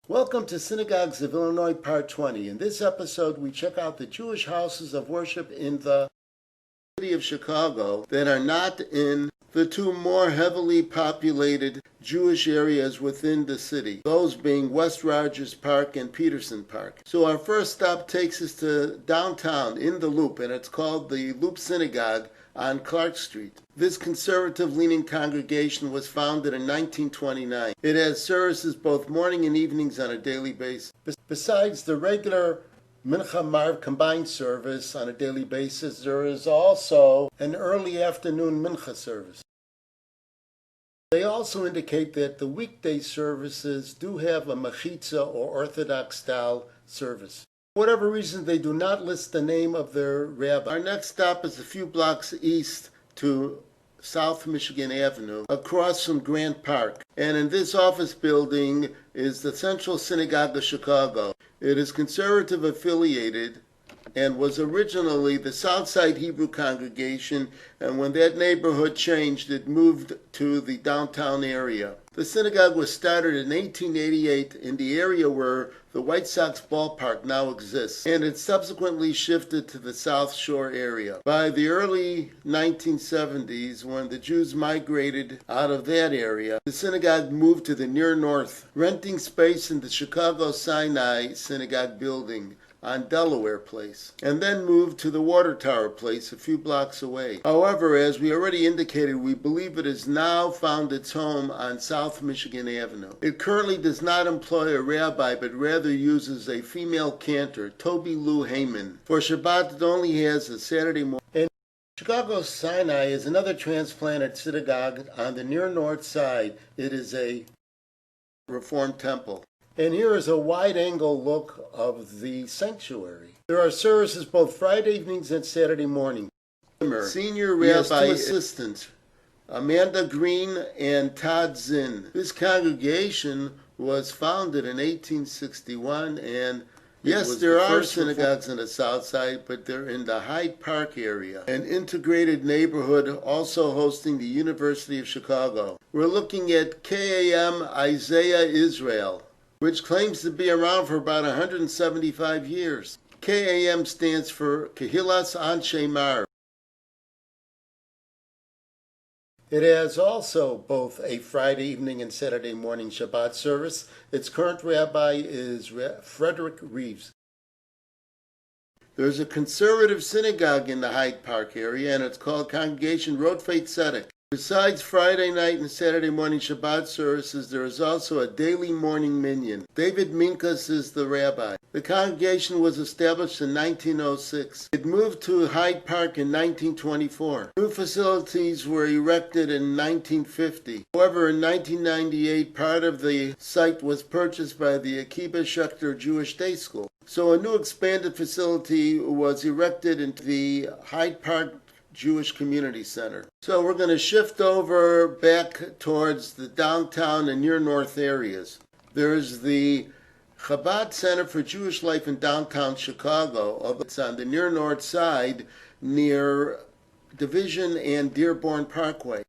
Welcome to Synagogues of Illinois, Part 20. In this episode, we check out the Jewish houses of worship in the city of Chicago that are not in the two more heavily populated Jewish areas within the city, those being West Rogers Park and Peterson Park. So our first stop takes us to downtown in the Loop, and it's called the Loop Synagogue on Clark Street. This conservative-leaning congregation was founded in 1929. It has services both morning and evenings on a daily basis. Besides the regular Mincha Marv combined service on a daily basis, there is also an early afternoon Mincha service. They also indicate that the weekday services do have a Mechitza or Orthodox style service. For whatever reason, they do not list the name of their rabbi. Our next stop is a few blocks east to South Michigan Avenue, across from Grant Park. And in this office building is the Central Synagogue of Chicago. It is conservative affiliated and was originally the Southside Hebrew congregation, and when that neighborhood changed, it moved to the downtown area. The synagogue was started in 1888 in the area where the White Sox ballpark now exists, and it subsequently shifted to the South Shore area. By the early 1970s, when the Jews migrated out of that area, the synagogue moved to the near north, renting space in the Chicago Sinai Synagogue building on Delaware Place, and then moved to the Water Tower Place a few blocks away. However, as we already indicated, we believe it has now found its home on South Michigan Avenue. It currently does not employ a rabbi, but rather uses a female cantor, Toby Lou Heyman. For Shabbat, it only has a Saturday morning. And Chicago Sinai is another transplanted synagogue on the near north side. It is a Reformed temple. And here is a wide-angle look of the sanctuary. There are services both Friday evenings and Saturday mornings. Senior Rabbi assistants, Amanda Green and Todd Zinn. This congregation was founded in 1861, and yes, there are synagogues on the south side, but they're in the Hyde Park area, an integrated neighborhood also hosting the University of Chicago. We're looking at KAM Isaiah Israel, which claims to be around for about 175 years. KAM stands for Kehilas Anshe Mar. It has also both a Friday evening and Saturday morning Shabbat service. Its current rabbi is Frederick Reeves. There's a conservative synagogue in the Hyde Park area, and it's called Congregation Rodfei Tzedek. Besides Friday night and Saturday morning Shabbat services, there is also a daily morning minyan. David Minkus is the rabbi. The congregation was established in 1906. It moved to Hyde Park in 1924. New facilities were erected in 1950. However, in 1998, part of the site was purchased by the Akiba Schechter Jewish Day School. So a new expanded facility was erected into the Hyde Park Jewish Community Center. So we're going to shift over back towards the downtown and near north areas. There's the Chabad Center for Jewish Life in downtown Chicago. It's on the near north side near Division and Dearborn Parkway.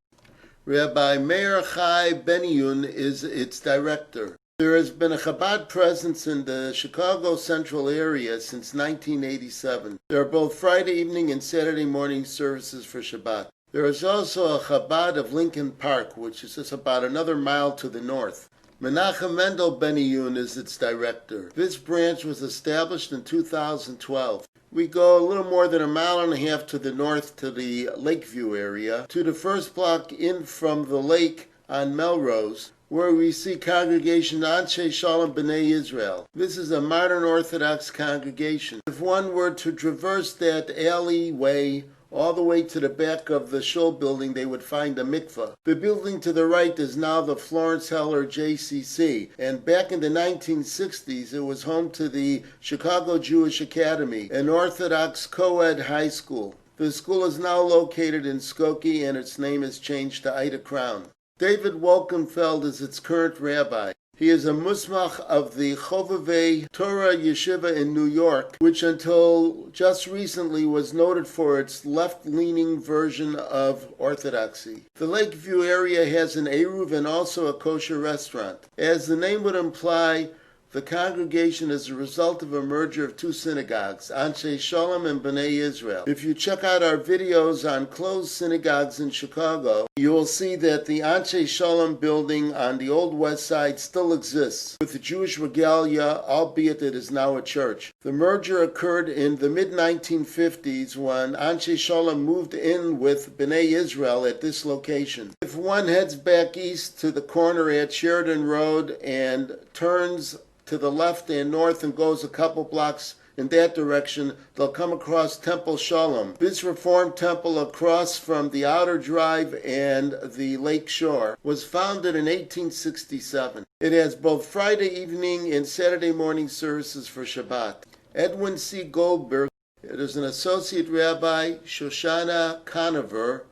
Rabbi Meir Chai Beniyun is its director. There has been a Chabad presence in the Chicago Central area since 1987. There are both Friday evening and Saturday morning services for Shabbat. There is also a Chabad of Lincoln Park, which is just about another mile to the north. Menachem Mendel Beniyun is its director. This branch was established in 2012. We go a little more than a mile and a half to the north to the Lakeview area, to the first block in from the lake on Melrose, where we see Congregation Anshe Shalom B'nai Israel. This is a modern Orthodox congregation. If one were to traverse that alleyway all the way to the back of the Shul building, they would find a mikveh. The building to the right is now the Florence Heller JCC, and back in the 1960s it was home to the Chicago Jewish Academy, an Orthodox co-ed high school. The school is now located in Skokie, and its name is changed to Ida Crown. David Wolkenfeld is its current rabbi. He is a musmach of the Chovevei Torah Yeshiva in New York, which until just recently was noted for its left-leaning version of Orthodoxy. The Lakeview area has an Eruv and also a kosher restaurant. As the name would imply, the congregation is a result of a merger of two synagogues, Anshe Shalom and Bnei Israel. If you check out our videos on closed synagogues in Chicago, you will see that the Anshe Shalom building on the Old West Side still exists, with the Jewish regalia, albeit it is now a church. The merger occurred in the mid-1950s when Anshe Shalom moved in with Bnei Israel at this location. If one heads back east to the corner at Sheridan Road and turns to the left and north and goes a couple blocks in that direction, they'll come across Temple Shalom. This Reformed temple across from the outer drive and the lake shore was founded in 1867. It has both Friday evening and Saturday morning services for Shabbat. Edwin C. Goldberg is an associate rabbi, Shoshana Conover,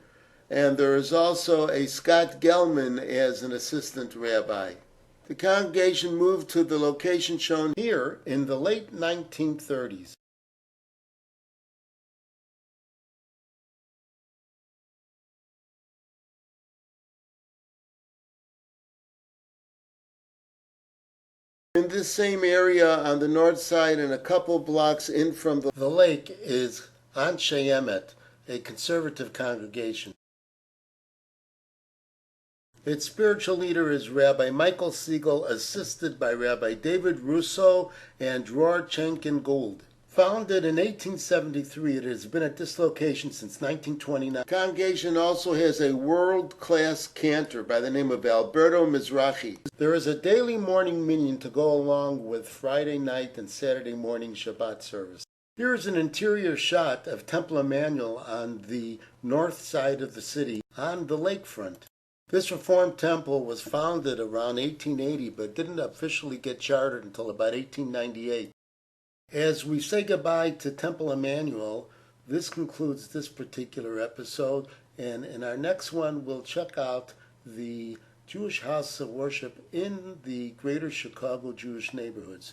and there is also a Scott Gelman as an assistant rabbi. The congregation moved to the location shown here in the late 1930s. In this same area on the north side and a couple blocks in from the lake is Anshe Emet, a conservative congregation. Its spiritual leader is Rabbi Michael Siegel, assisted by Rabbi David Russo and Dror Chenkin Gould. Founded in 1873, it has been at this location since 1929. The congregation also has a world-class cantor by the name of Alberto Mizrahi. There is a daily morning minyan to go along with Friday night and Saturday morning Shabbat service. Here is an interior shot of Temple Emmanuel on the north side of the city on the lakefront. This Reformed temple was founded around 1880 but didn't officially get chartered until about 1898. As we say goodbye to Temple Emmanuel, this concludes this particular episode, and in our next one we'll check out the Jewish house of worship in the greater Chicago Jewish neighborhoods.